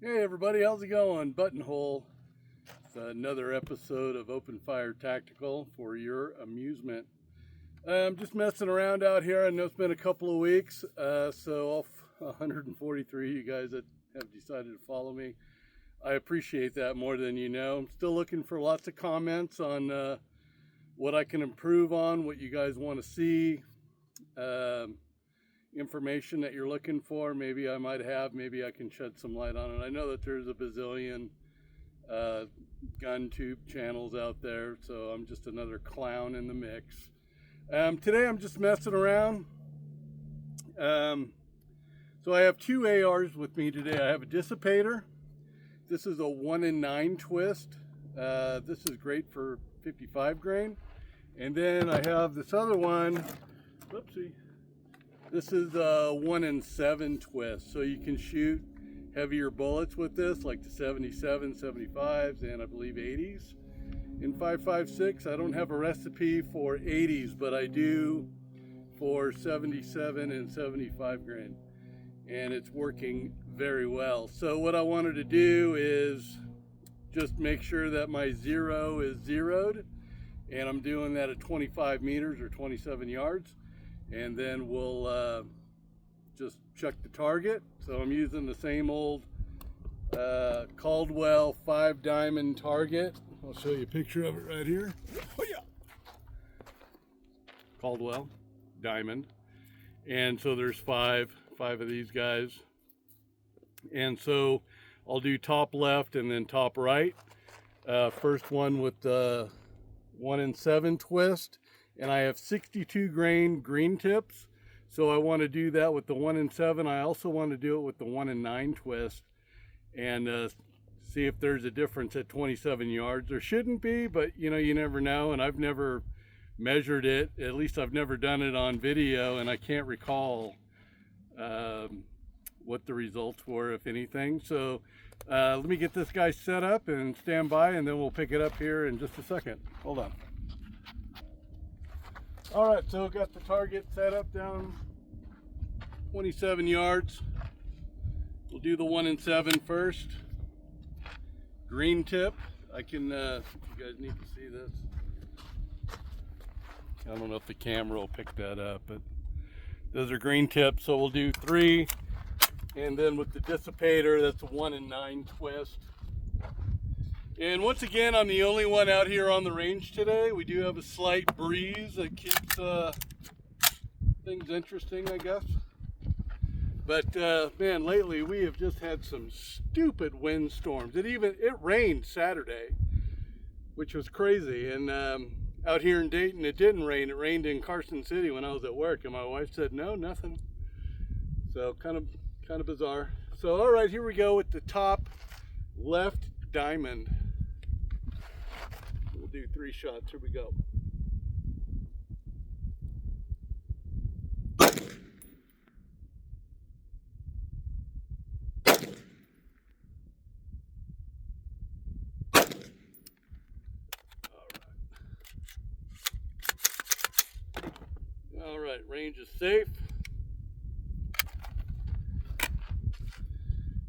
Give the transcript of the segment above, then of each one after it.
Hey everybody, how's it going? Buttonhole. It's another episode of Open Fire Tactical for your amusement. I'm just messing around out here. I know it's been a couple of weeks, so all 143 you guys that have decided to follow me, I appreciate that more than you know. I'm still looking for lots of comments on what I can improve on, what you guys want to see. Information that you're looking for, maybe I might have, maybe I can shed some light on it. I know that there's a bazillion gun tube channels out there, so I'm just another clown in the mix. Today I'm just messing around. So I have two ARs with me today. I have a dissipator. This is a 1 in 9 twist. This is great for 55 grain. And then I have this other one. Whoopsie. This is a 1 in 7 twist, so you can shoot heavier bullets with this, like the 77, 75s, and I believe 80s in 5.56. I don't have a recipe for 80s, but I do for 77 and 75 grain, and it's working very well. So what I wanted to do is just make sure that my zero is zeroed, and I'm doing that at 25 meters or 27 yards. And then we'll just check the target. So I'm using the same old Caldwell 5 diamond target. I'll show you a picture of it right here. Oh yeah, Caldwell diamond. And so there's five of these guys. And so I'll do top left and then top right. First one with the 1 in 7 twist. And I have 62 grain green tips, so I want to do that with the 1 in 7. I also want to do it with the 1 in 9 twist and see if there's a difference at 27 yards. There shouldn't be, but you know, you never know, and I've never measured it. At least I've never done it on video, and I can't recall what the results were, if anything. So let me get this guy set up and stand by, and then we'll pick it up here in just a second. Hold on. All right, so got the target set up down 27 yards. We'll do the 1 in 7 first. Green tip. I can, you guys need to see this. I don't know if the camera will pick that up, but those are green tips. So we'll do 3. And then with the dissipator, that's a 1 in 9 twist. And once again, I'm the only one out here on the range today. We do have a slight breeze that keeps things interesting, I guess. But man, lately we have just had some stupid windstorms. It rained Saturday, which was crazy. And out here in Dayton, it didn't rain. It rained in Carson City when I was at work, and my wife said, no, nothing. So kind of bizarre. So all right, here we go with the top left diamond. We'll do 3 shots. Here we go. All right, range is safe.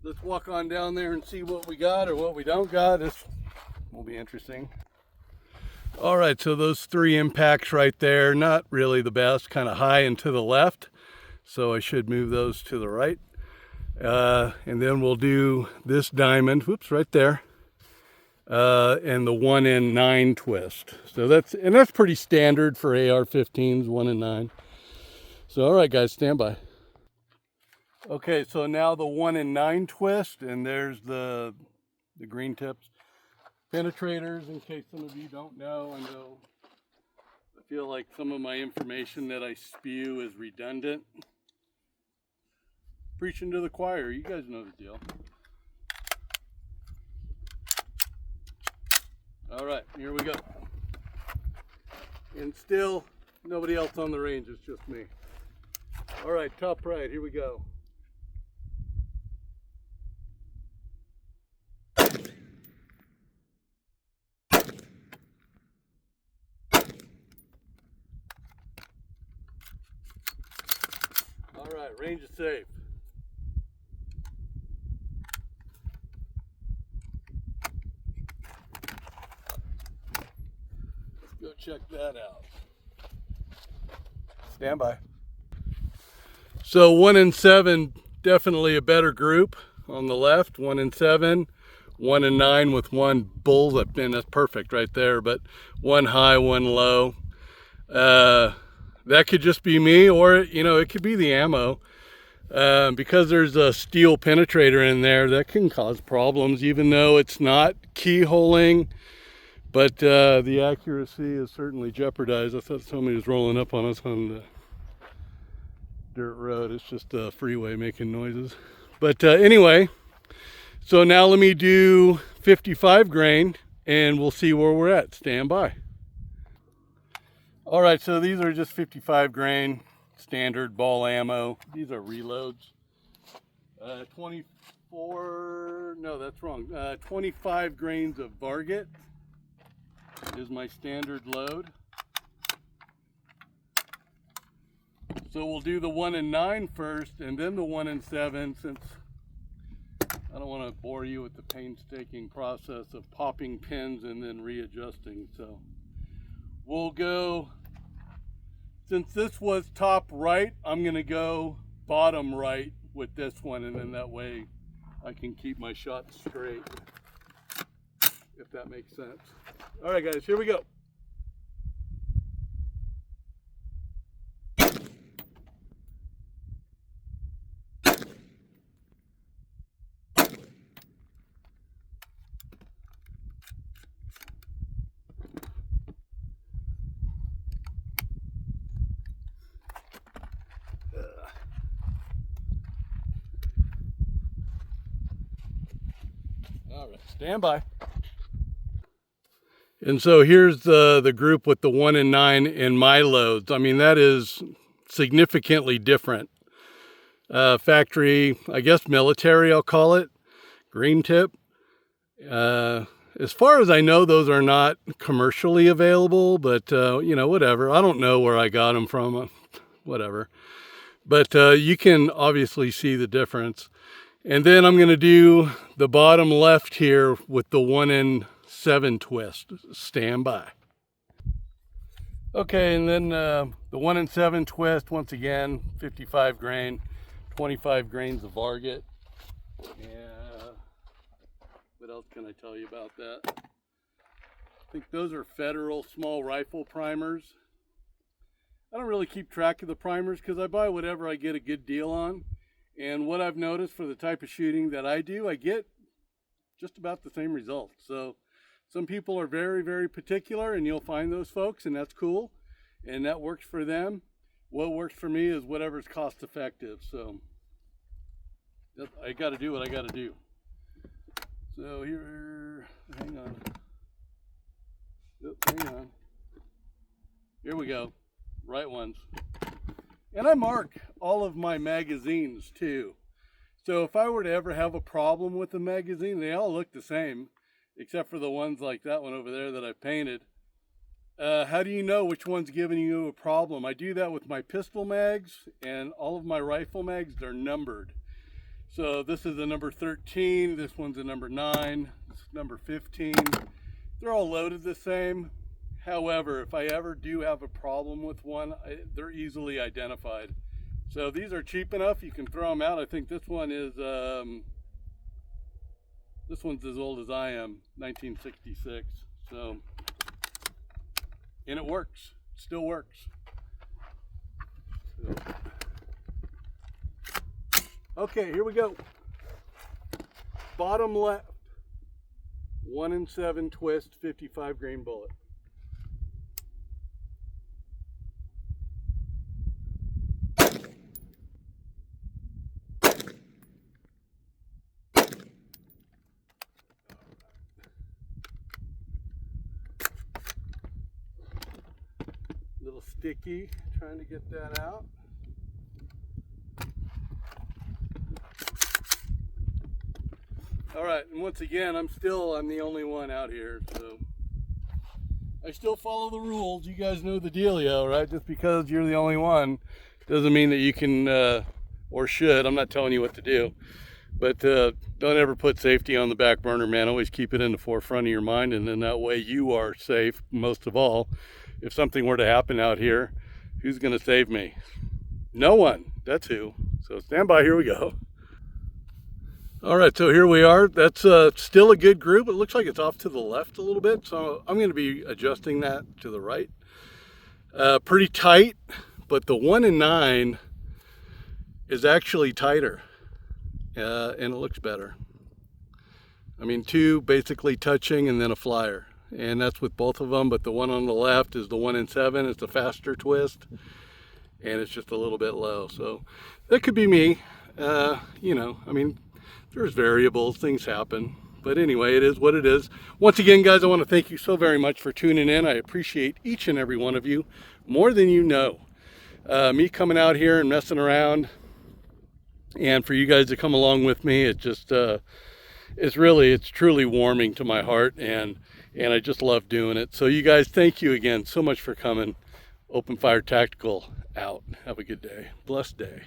Let's walk on down there and see what we got or what we don't got. This will be interesting. All right, so those 3 impacts right there, not really the best, kind of high and to the left. So I should move those to the right. And then we'll do this diamond, whoops, right there. And the 1 in 9 twist. So that's pretty standard for AR-15s, 1 in 9. So all right guys, stand by. Okay, so now the 1 in 9 twist, and there's the green tips. Penetrators, in case some of you don't know, I feel like some of my information that I spew is redundant. Preaching to the choir, you guys know the deal. All right, here we go. And still, nobody else on the range, it's just me. All right, top right, here we go. All right, range is safe. check that out. Stand by. So 1 and 7, definitely a better group on the left. 1 and 7, 1 and 9 with one bull up in. That's perfect right there. But one high, one low. That could just be me, or it could be the ammo. Because there's a steel penetrator in there, that can cause problems, even though it's not keyholing. But the accuracy is certainly jeopardized. I thought somebody was rolling up on us on the dirt road. It's just a freeway making noises. But anyway, so now let me do 55 grain and we'll see where we're at. Stand by. All right, so these are just 55 grain standard ball ammo. These are reloads. 25 grains of Varget is my standard load. So we'll do the 1 and 9 first, and then the 1 and 7, since I don't want to bore you with the painstaking process of popping pins and then readjusting. So we'll go, since this was top right, I'm going to go bottom right with this one, and then that way I can keep my shot straight, if that makes sense. All right, guys, here we go. All right, stand by. And so here's the group with the 1 and 9 in my loads. I mean, that is significantly different. Factory, I guess military, I'll call it, green tip. As far as I know, those are not commercially available, but whatever. I don't know where I got them from, whatever. But you can obviously see the difference. And then I'm going to do the bottom left here with the 1 and 7 twist. Stand by. Okay, and then the 1 and 7 twist, once again, 55 grain, 25 grains of Varget. Yeah. What else can I tell you about that? I think those are Federal small rifle primers. I don't really keep track of the primers because I buy whatever I get a good deal on. And what I've noticed for the type of shooting that I do, I get just about the same results. So some people are very, very particular, and you'll find those folks, and that's cool. And that works for them. What works for me is whatever's cost effective. So I got to do what I got to do. So here, hang on. Hang on. Here we go. Right ones. And I mark all of my magazines too. So if I were to ever have a problem with the magazine, they all look the same, except for the ones like that one over there that I painted. How do you know which one's giving you a problem? I do that with my pistol mags, and all of my rifle mags, they're numbered. So this is a number 13, this one's a number 9, this is number 15. They're all loaded the same. However, if I ever do have a problem with one, they're easily identified. So these are cheap enough, you can throw them out. I think this one is, this one's as old as I am, 1966. So, and it works, still works. So. Okay, here we go. Bottom left, 1 and 7 twist, 55 grain bullet. Little sticky, trying to get that out. All right, and once again, I'm the only one out here, so I still follow the rules. You guys know the dealio, right? Just because you're the only one doesn't mean that you can or should. I'm not telling you what to do, but don't ever put safety on the back burner, man. Always keep it in the forefront of your mind, and then that way you are safe most of all. if something were to happen out here, who's going to save me? No one. That's who. So stand by, here we go. All right, so here we are. That's still a good group. It looks like it's off to the left a little bit, so I'm going to be adjusting that to the right. Pretty tight, but the 1 and 9 is actually tighter, and it looks better. I mean, 2 basically touching and then a flyer, and that's with both of them, but the one on the left is the 1 and 7. It's a faster twist, and it's just a little bit low. So that could be me. You know, I mean, there's variables, things happen. But anyway, it is what it is. Once again, guys, I want to thank you so very much for tuning in. I appreciate each and every one of you more than you know. Me coming out here and messing around, and for you guys to come along with me, it just it's truly warming to my heart, and I just love doing it. So you guys, thank you again so much for coming. Open Fire Tactical out. Have a good day. Blessed day.